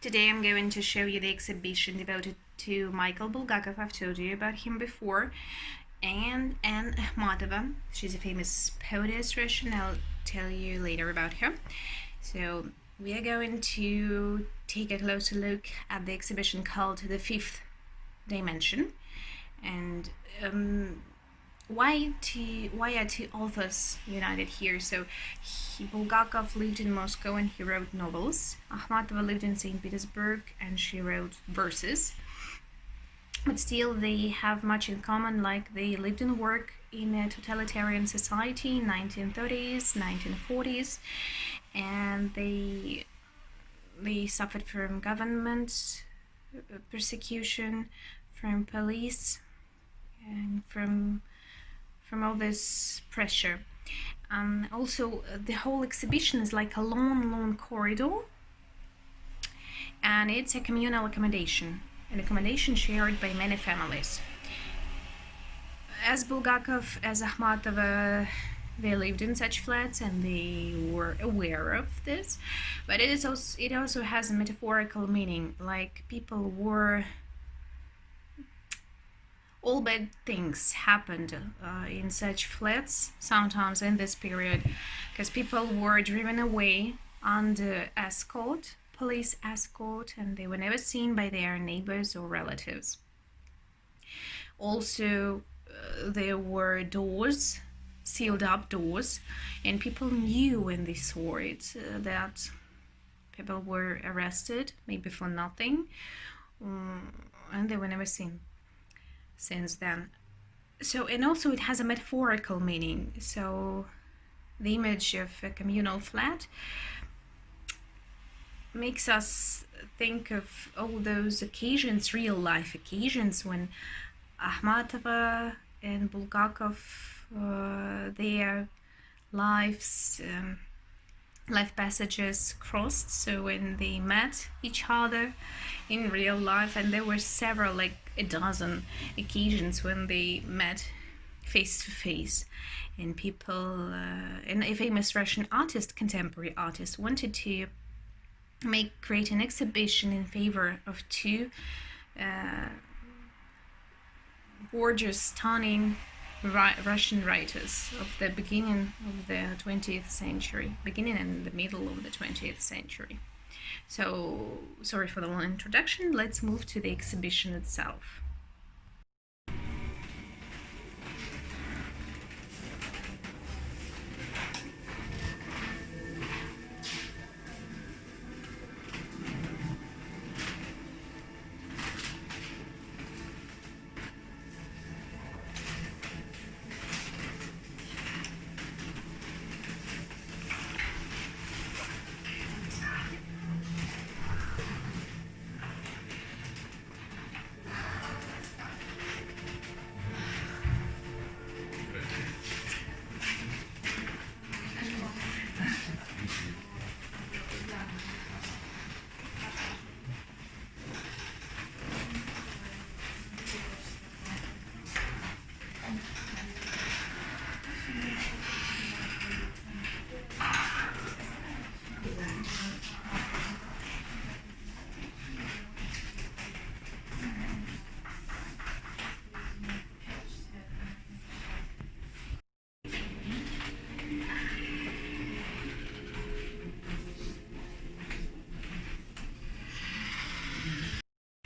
Today I'm going to show you the exhibition devoted to Mikhail Bulgakov. I've told you about him before. And Anna Akhmatova. She's a famous poetess Russian. I'll tell you later about her. So we are going to take a closer look at the exhibition called The Fifth Dimension. And why are two authors united here? So Bulgakov lived in Moscow and he wrote novels. Akhmatova lived in St. Petersburg and she wrote verses. But still they have much in common, like they lived and worked in a totalitarian society in 1930s, 1940s, and they suffered from government persecution, from police, and from all this pressure. Also, the whole exhibition is like a long corridor, and it's a communal accommodation, an accommodation shared by many families. As Bulgakov, as Akhmatova, they lived in such flats and they were aware of this, but it also has a metaphorical meaning, like people were all bad things happened in such flats sometimes in this period, because people were driven away under escort, police escort, and they were never seen by their neighbors or relatives. Also, there were doors, sealed up doors, and people knew when they saw it that people were arrested, maybe for nothing, and they were never seen since then. So, and also it has a metaphorical meaning. So the image of a communal flat makes us think of all those occasions, real life occasions, when Akhmatova and Bulgakov, their life passages crossed. So when they met each other in real life, and there were several, like a dozen occasions when they met face to face, and people, and a famous Russian artist, contemporary artist, wanted to create an exhibition in favor of two gorgeous, stunning Russian writers of the beginning of the 20th century, beginning and the middle of the 20th century. So, sorry for the long introduction. Let's move to the exhibition itself.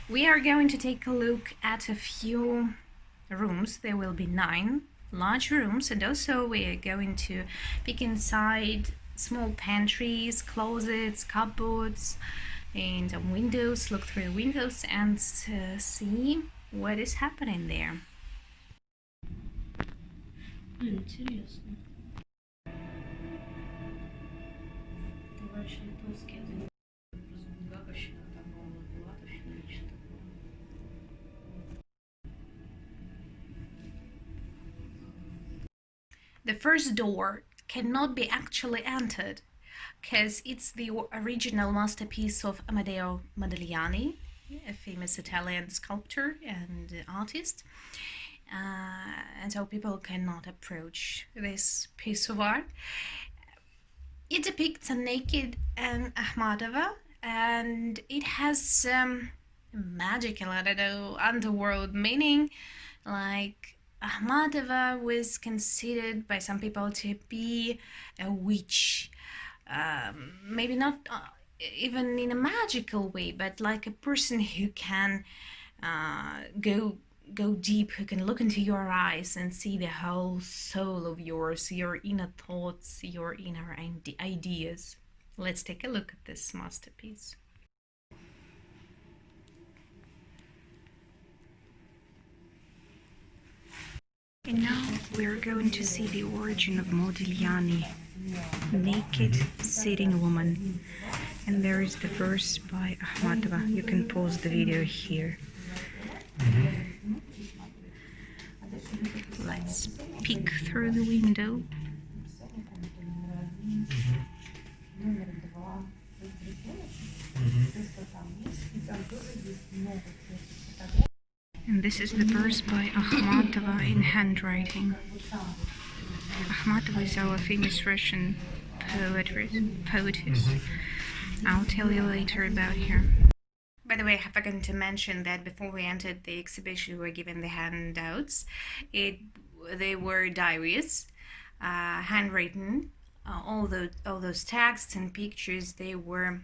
We are going to take a look at a few rooms. There will be 9 large rooms, and also we are going to peek inside small pantries, closets, cupboards, and windows, look through windows and see what is happening there. Интересно. The first door cannot be actually entered because it's the original masterpiece of Amedeo Modigliani, a famous Italian sculptor and artist. And so people cannot approach this piece of art. It depicts a naked Anna Akhmatova and it has magical, I don't know, underworld meaning. Like, Akhmatova was considered by some people to be a witch. Maybe not even in a magical way, but like a person who can go deep, who can look into your eyes and see the whole soul of yours, your inner thoughts, your inner ideas. Let's take a look at this masterpiece. And now we're going to see the origin of Modigliani, naked sitting woman. And there is the verse by Akhmatova. You can pause the video here. Let's peek through the window. And this is the verse by Akhmatova in handwriting. Akhmatova is our famous Russian poetess. I'll tell you later about her. By the way, I have forgotten to mention that before we entered the exhibition, we were given the handouts. They were diaries, handwritten. All those texts and pictures, they were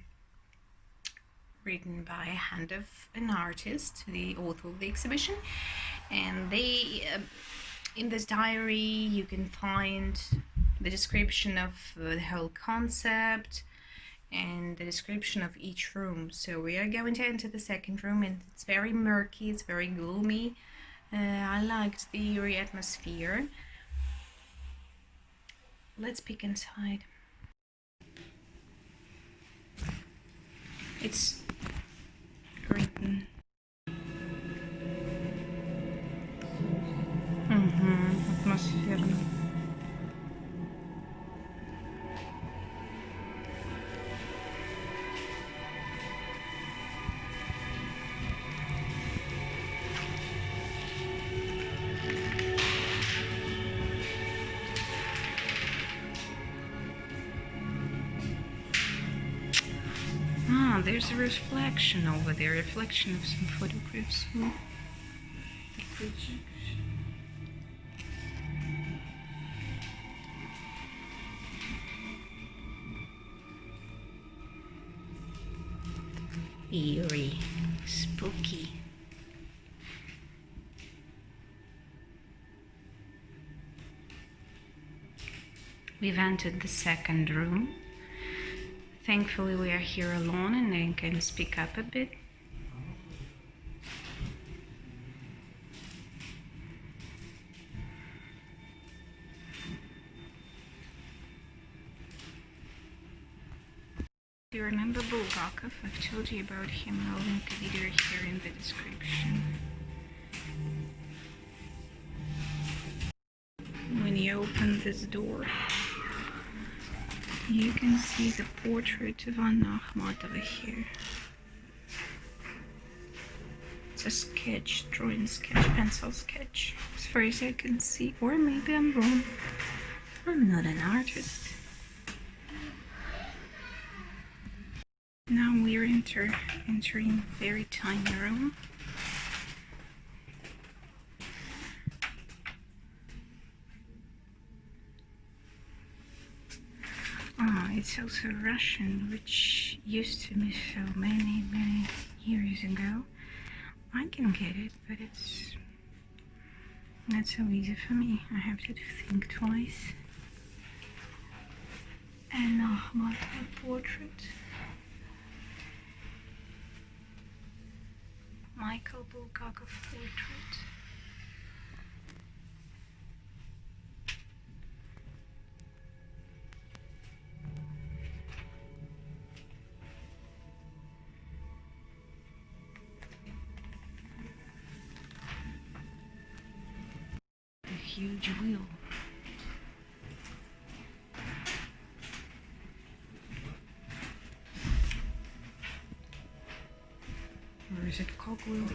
written by hand of an artist, the author of the exhibition. And they, in this diary, you can find the description of the whole concept and the description of each room. So we are going to enter the second room, and it's very murky, it's very gloomy. I liked the eerie atmosphere. Let's peek inside. It's written. Атмосферно. There's a reflection over there, reflection of some photographs. Eerie, spooky. We've entered the second room. Thankfully, we are here alone and I can speak up a bit. Do you remember Bulgakov? I've told you about him. I'll link a video here in the description. When you open this door, you can see the portrait of Anna Akhmatova here. It's a sketch, drawing sketch, pencil sketch, as far as I can see. Or maybe I'm wrong. I'm not an artist. Now we're entering a very tiny room. It's also Russian, which used to be so many years ago. I can get it, but it's not so easy for me. I have to think twice. Anna Akhmatova portrait. Mikhail Bulgakov portrait. Huge wheel. Or is it cogwheel?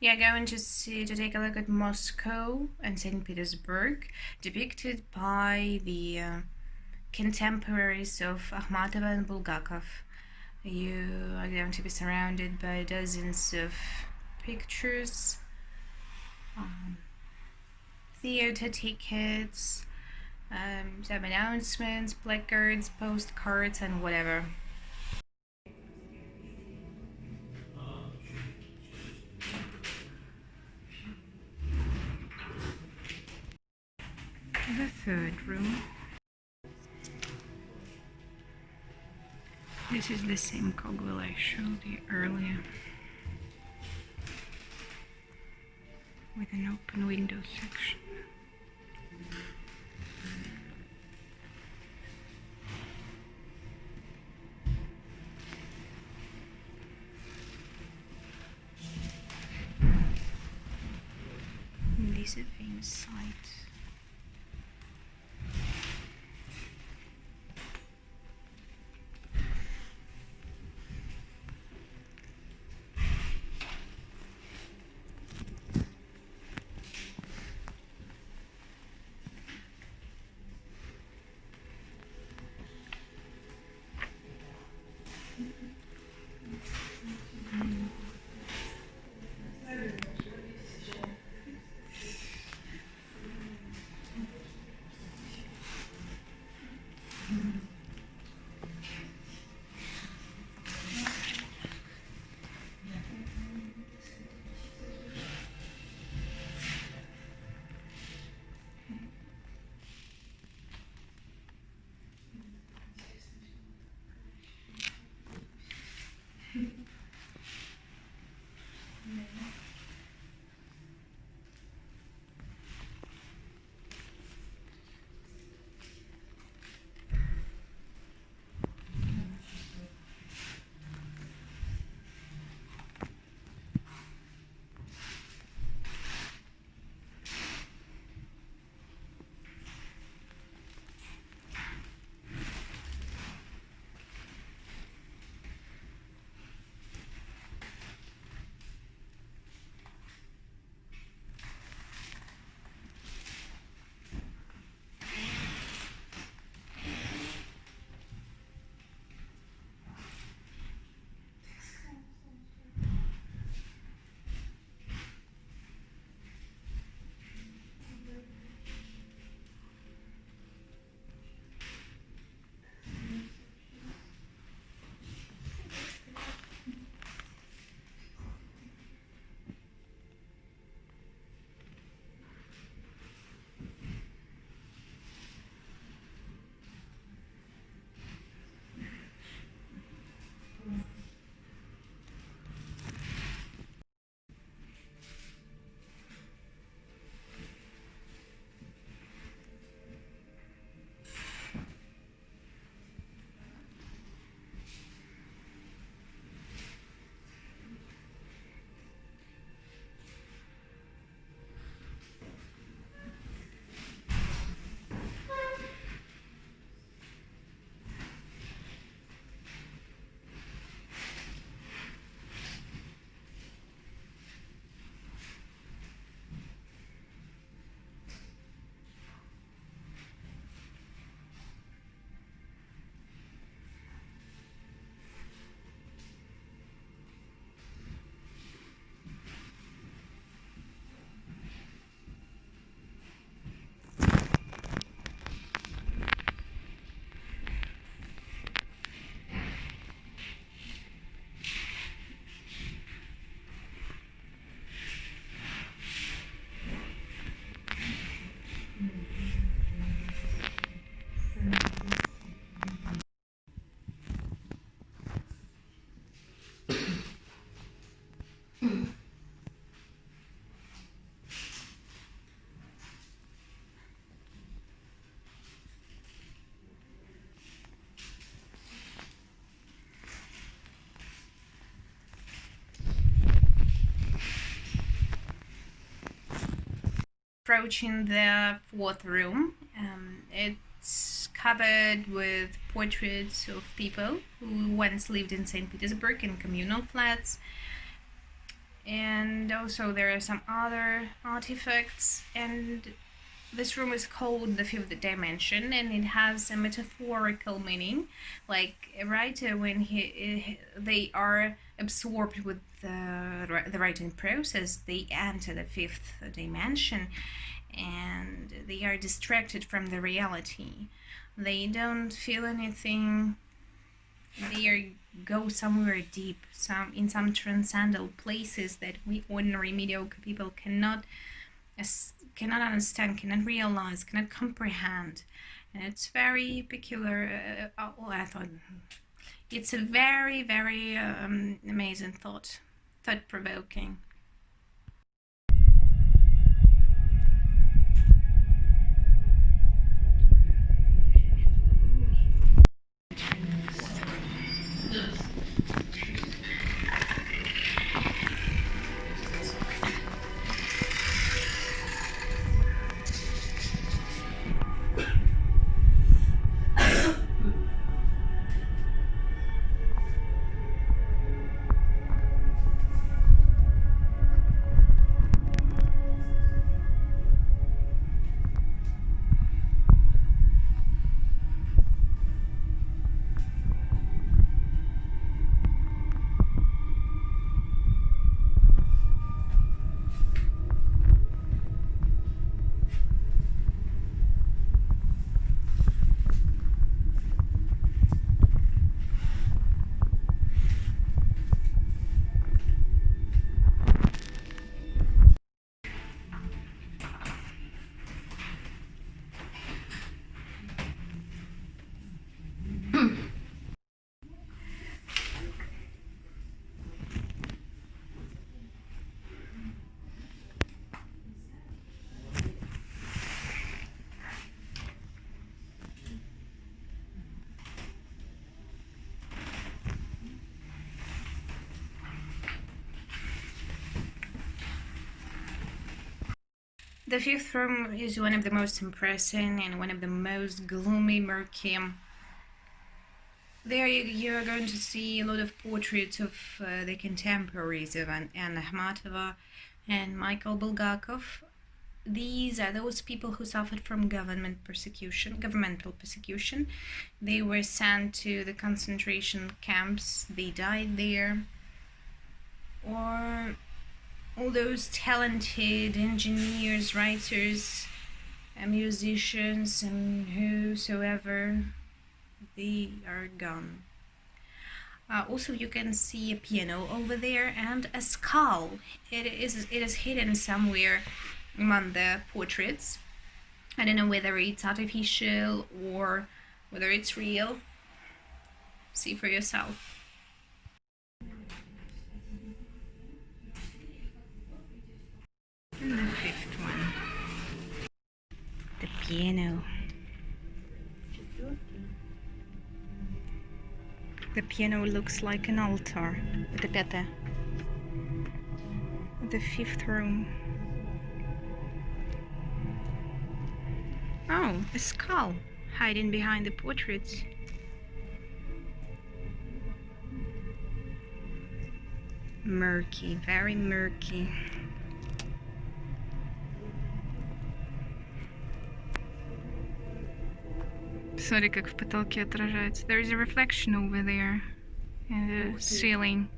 Yeah, going to take a look at Moscow and St. Petersburg, depicted by the contemporaries of Akhmatova and Bulgakov. You are going to be surrounded by dozens of pictures, theater tickets, some announcements, placards, postcards, and whatever. The third room. This is the same cogwheel I showed you earlier, with an open window section. And this is a famous site. Approaching the fourth room. It's covered with portraits of people who once lived in St. Petersburg in communal flats. and also there are some other artifacts, and this room is called the fifth dimension, and it has a metaphorical meaning, like a writer when they are absorbed with the writing process, they enter the fifth dimension and they are distracted from the reality. They don't feel anything. They go somewhere deep, in some transcendental places that we ordinary mediocre people cannot understand, cannot realize, cannot comprehend. And it's very peculiar. I thought it's a very, very amazing thought-provoking. The fifth room is one of the most impressive and one of the most gloomy, murky. There you're going to see a lot of portraits of the contemporaries of Anna Akhmatova and Mikhail Bulgakov. These are those people who suffered from governmental persecution. They were sent to the concentration camps, they died there. Or all those talented engineers, writers, musicians, and whosoever, they are gone. Also, you can see a piano over there and a skull. It is hidden somewhere among the portraits. I don't know whether it's artificial or whether it's real. See for yourself. And the fifth one, the piano. The piano looks like an altar. The fifth room. Oh, a skull hiding behind the portraits. Murky, very murky. Смотри, как в потолке отражается. There is a reflection over there in the ceiling.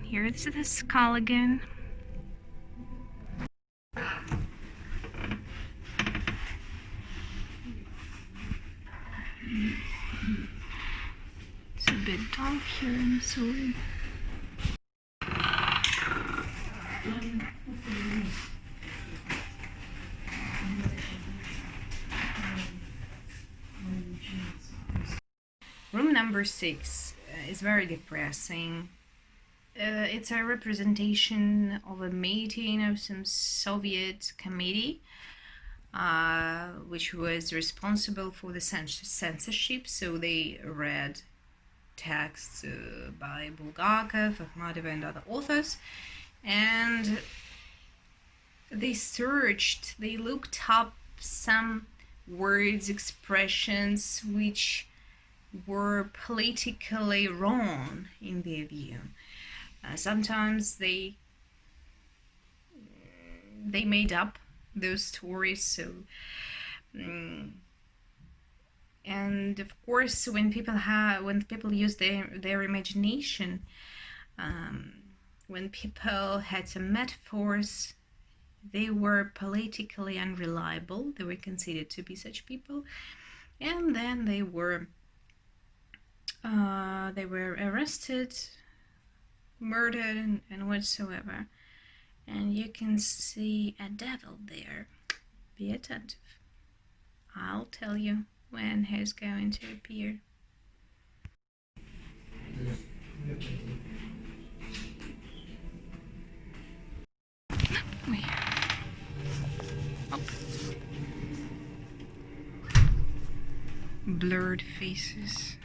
Here's the skull again. It's a bit dark here, I'm sorry. Room number 6 is very depressing. It's a representation of a meeting of some Soviet committee which was responsible for the censorship, so they read texts by Bulgakov, Akhmatova and other authors, and they looked up some words, expressions which were politically wrong in their view. Sometimes they made up those stories. So and of course, when people use their imagination, when people had some metaphors, they were politically unreliable. They were considered to be such people, and then they were arrested, murdered, and whatsoever. And you can see a devil there. Be attentive. I'll tell you when he's going to appear. Blurred faces.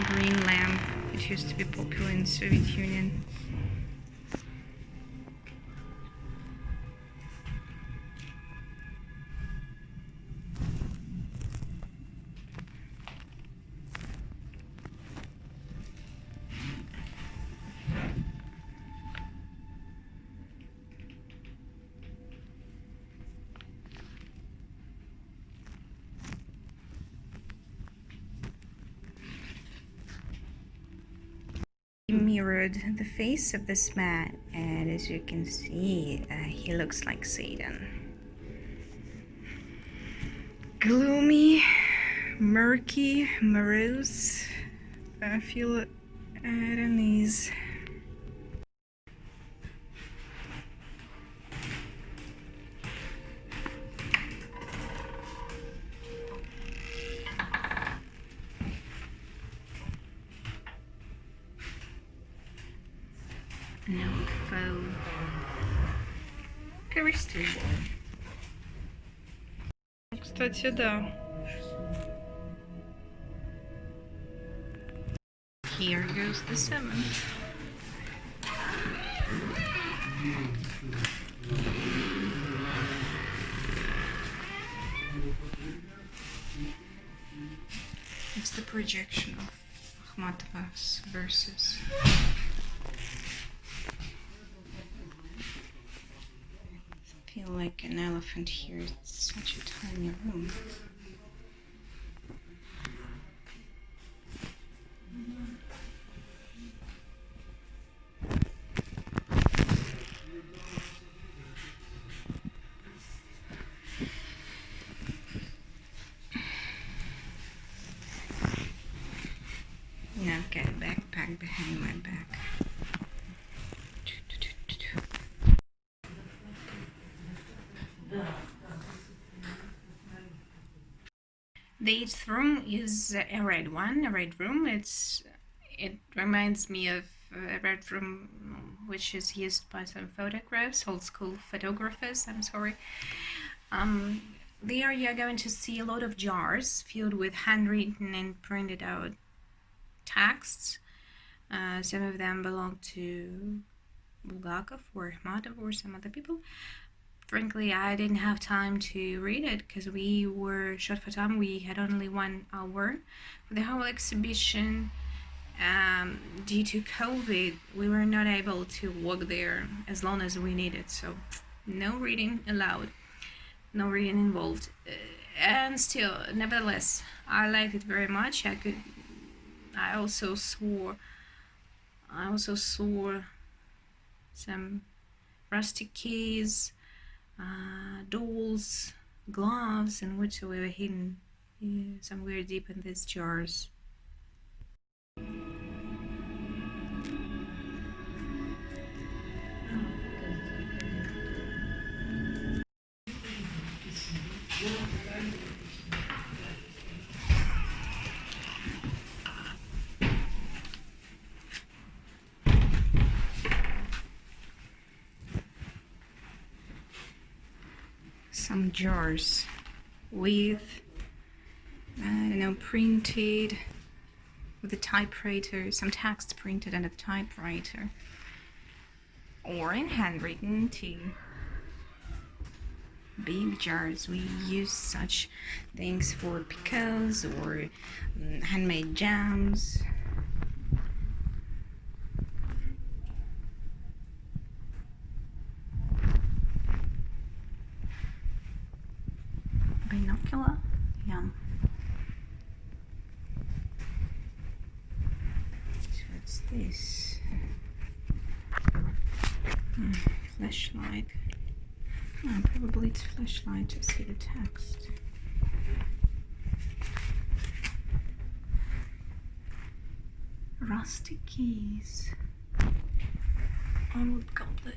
Green lamp. It used to be popular in the Soviet Union. Mirrored the face of this man, and as you can see, he looks like Satan. Gloomy, murky, morose. I feel it at unease. No foe. Крестик. Кстати, да. Here goes the seventh. It's the projection of Akhmatova's verses. I feel like an elephant here. It's such a tiny room. Now I've got a backpack behind my back. The eighth room is a red one, a red room. It reminds me of a red room which is used by some photographs, old school photographers, I'm sorry. There you're going to see a lot of jars filled with handwritten and printed out texts. Some of them belong to Bulgakov or Akhmatova or some other people. Frankly, I didn't have time to read it because we were short for time. We had only 1 hour for the whole exhibition. Due to COVID, we were not able to walk there as long as we needed, so no reading allowed, no reading involved. And still, nevertheless, I liked it very much. I also saw some rustic keys, dolls, gloves, and whatsoever hidden somewhere deep in these jars. Some jars with, I don't know, printed with a typewriter, some text printed on a typewriter, or in handwritten too. Big jars. We use such things for pickles or handmade jams. this? Flashlight. Oh, probably it's flashlight to see the text. Rusty keys. Onward goblet.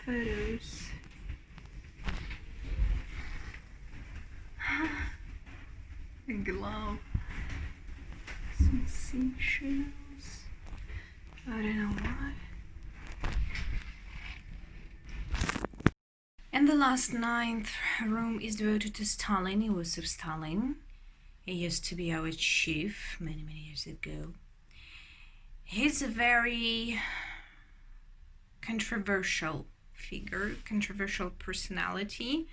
Photos. A glove. Some seashells. I don't know why. And the last 9th room is devoted to Stalin, Iosif Stalin. He used to be our chief many years ago. He's a very controversial figure, controversial personality.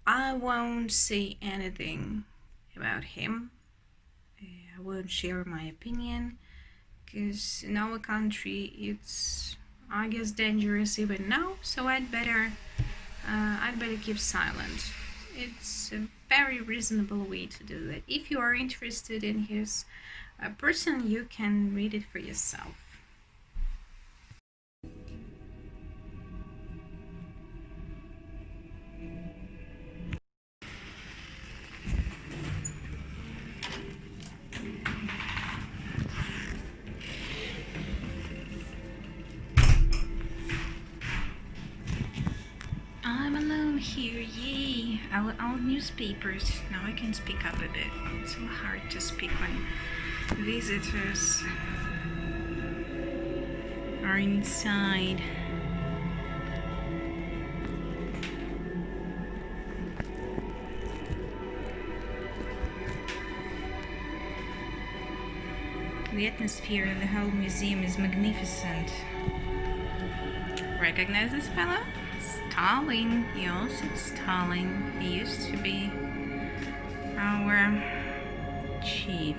I won't say anything about him. I won't share my opinion, because in our country it's, I guess, dangerous even now, so I'd better keep silent. It's a very reasonable way to do that. If you are interested in his person, you can read it for yourself. I'm alone here, yay! Our own newspapers. Now I can speak up a bit. It's so hard to speak when visitors are inside. The atmosphere of the whole museum is magnificent. Recognize this fellow? Stalin, Joseph Stalin. He used to be our chief.